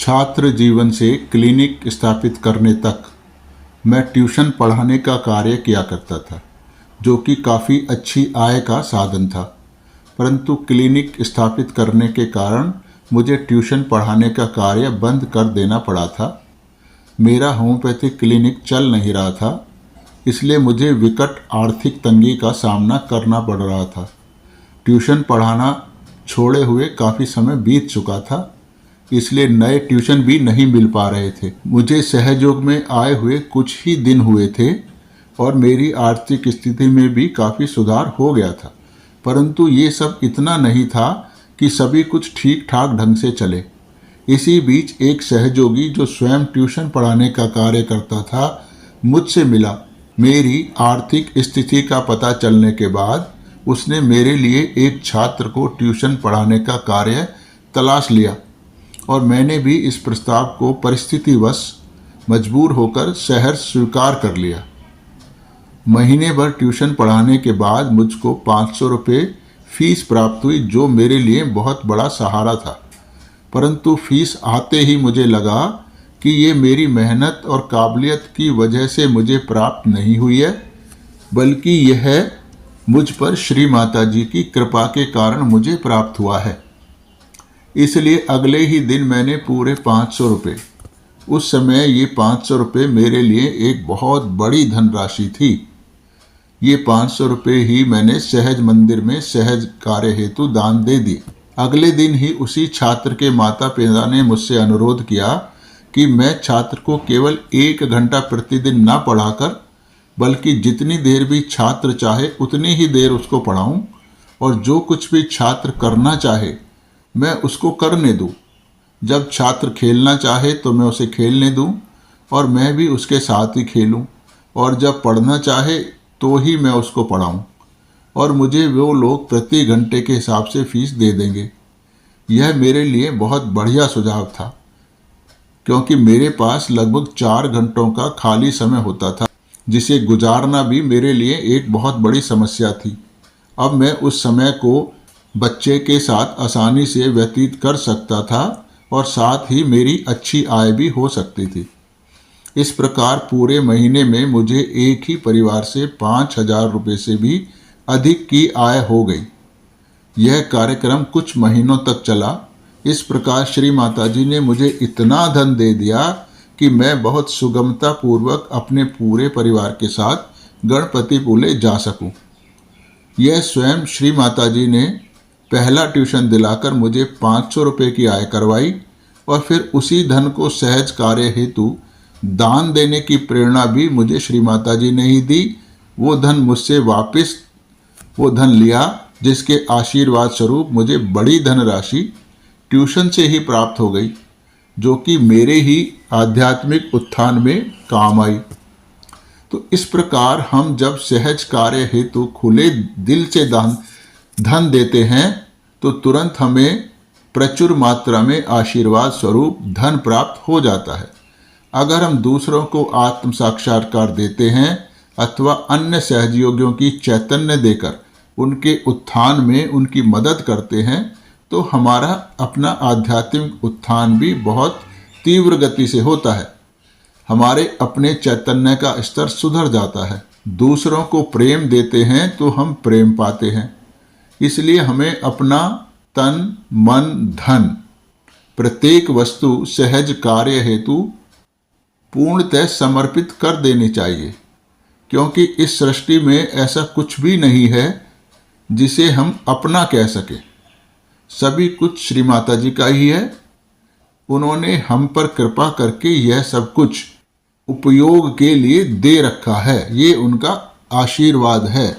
छात्र जीवन से क्लिनिक स्थापित करने तक मैं ट्यूशन पढ़ाने का कार्य किया करता था, जो कि काफ़ी अच्छी आय का साधन था। परंतु क्लिनिक स्थापित करने के कारण मुझे ट्यूशन पढ़ाने का कार्य बंद कर देना पड़ा था। मेरा होम्योपैथिक क्लिनिक चल नहीं रहा था, इसलिए मुझे विकट आर्थिक तंगी का सामना करना पड़ रहा था। ट्यूशन पढ़ाना छोड़े हुए काफ़ी समय बीत चुका था, इसलिए नए ट्यूशन भी नहीं मिल पा रहे थे। मुझे सहयोग में आए हुए कुछ ही दिन हुए थे और मेरी आर्थिक स्थिति में भी काफ़ी सुधार हो गया था, परंतु ये सब इतना नहीं था कि सभी कुछ ठीक ठाक ढंग से चले। इसी बीच एक सहयोगी जो स्वयं ट्यूशन पढ़ाने का कार्य करता था, मुझसे मिला। मेरी आर्थिक स्थिति का पता चलने के बाद उसने मेरे लिए एक छात्र को ट्यूशन पढ़ाने का कार्य तलाश लिया और मैंने भी इस प्रस्ताव को परिस्थितिवश मजबूर होकर शहर स्वीकार कर लिया। महीने भर ट्यूशन पढ़ाने के बाद मुझको 500 रुपये फीस प्राप्त हुई, जो मेरे लिए बहुत बड़ा सहारा था। परंतु फीस आते ही मुझे लगा कि ये मेरी मेहनत और काबिलियत की वजह से मुझे प्राप्त नहीं हुई है, बल्कि यह मुझ पर श्री माता जी की कृपा के कारण मुझे प्राप्त हुआ है। इसलिए अगले ही दिन मैंने पूरे 500 रुपये, उस समय ये 500 रुपये मेरे लिए एक बहुत बड़ी धनराशि थी। ये 500 रुपये ही मैंने सहज मंदिर में सहज कार्य हेतु दान दे दिए। अगले दिन ही उसी छात्र के माता पिता ने मुझसे अनुरोध किया कि मैं छात्र को केवल 1 घंटा प्रतिदिन न पढ़ाकर, बल्कि जितनी देर भी छात्र चाहे उतनी ही देर उसको पढ़ाऊं और जो कुछ भी छात्र करना चाहे मैं उसको करने दूं। जब छात्र खेलना चाहे तो मैं उसे खेलने दूं और मैं भी उसके साथ ही खेलूं, और जब पढ़ना चाहे तो ही मैं उसको पढ़ाऊं, और मुझे वो लोग प्रति घंटे के हिसाब से फीस दे देंगे। यह मेरे लिए बहुत बढ़िया सुझाव था, क्योंकि मेरे पास लगभग 4 घंटों का खाली समय होता था, जिसे गुजारना भी मेरे लिए एक बहुत बड़ी समस्या थी। अब मैं उस समय को बच्चे के साथ आसानी से व्यतीत कर सकता था और साथ ही मेरी अच्छी आय भी हो सकती थी। इस प्रकार पूरे महीने में मुझे एक ही परिवार से 5,000 रुपये से भी अधिक की आय हो गई। यह कार्यक्रम कुछ महीनों तक चला। इस प्रकार श्री माता जी ने मुझे इतना धन दे दिया कि मैं बहुत सुगमता पूर्वक अपने पूरे परिवार के साथ गणपतिपुले जा सकूं। यह स्वयं श्री माता जी ने पहला ट्यूशन दिलाकर मुझे 500 रुपये की आय करवाई और फिर उसी धन को सहज कार्य हेतु दान देने की प्रेरणा भी मुझे श्री माता जी ने ही दी। वो धन लिया जिसके आशीर्वाद स्वरूप मुझे बड़ी धनराशि ट्यूशन से ही प्राप्त हो गई, जो कि मेरे ही आध्यात्मिक उत्थान में काम आई। तो इस प्रकार हम जब सहज कार्य हेतु खुले दिल से धन देते हैं तो तुरंत हमें प्रचुर मात्रा में आशीर्वाद स्वरूप धन प्राप्त हो जाता है। अगर हम दूसरों को आत्म साक्षात्कार देते हैं अथवा अन्य सहयोगियों की चैतन्य देकर उनके उत्थान में उनकी मदद करते हैं, तो हमारा अपना आध्यात्मिक उत्थान भी बहुत तीव्र गति से होता है। हमारे अपने चैतन्य का स्तर सुधर जाता है। दूसरों को प्रेम देते हैं तो हम प्रेम पाते हैं। इसलिए हमें अपना तन मन धन प्रत्येक वस्तु सहज कार्य हेतु पूर्णतः समर्पित कर देनी चाहिए, क्योंकि इस सृष्टि में ऐसा कुछ भी नहीं है जिसे हम अपना कह सकें। सभी कुछ श्री माता जी का ही है। उन्होंने हम पर कृपा करके यह सब कुछ उपयोग के लिए दे रखा है। ये उनका आशीर्वाद है।